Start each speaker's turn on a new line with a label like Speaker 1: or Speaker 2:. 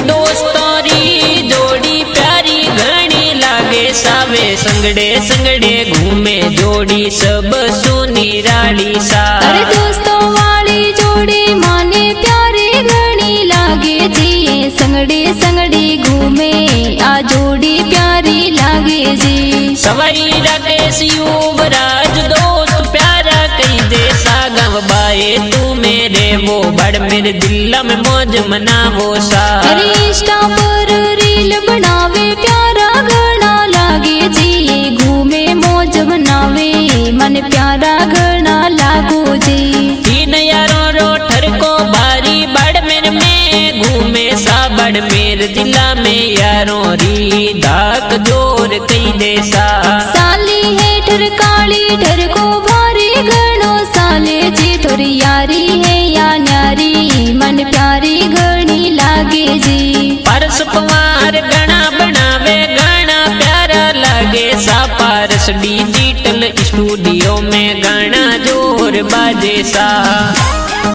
Speaker 1: दोस्तों री जोड़ी प्यारी घनी लागे सावे संगड़े संगड़े घूमे जोड़ी सब सुनी राड़ी सा।
Speaker 2: अरे दोस्तों वाली जोड़ी माने प्यारी घनी लागे जी संगड़े संगड़े घूमे आ जोड़ी प्यारी लागे जी।
Speaker 1: सवारी राकेश युवराज दोस्त प्यारा कई दे सागव बाए तू मेरे वो बड़ मेरे दिल में मौज मनावो सा।
Speaker 2: अरे इंस्टा पर रील बनावे प्यारा घना लागे जी घूमे मौज मनावे मन प्यारा घना लागो जी।
Speaker 1: तीन यारों रो ठरको बारी बाड़मेर में घूमे सा बाड़मेर जिला में यारों री धाक जोर कई दे सा।
Speaker 2: साली है ठरकाली ठरको भारी घणो साले जी थोड़ी यारी है या न्यारी मन प्यारी घनी लागे जी।
Speaker 1: परस पवार गणा बनावे गाना प्यारा लागे सा। पारस डिजिटल स्टूडियो में गाना जोर बाजे सा।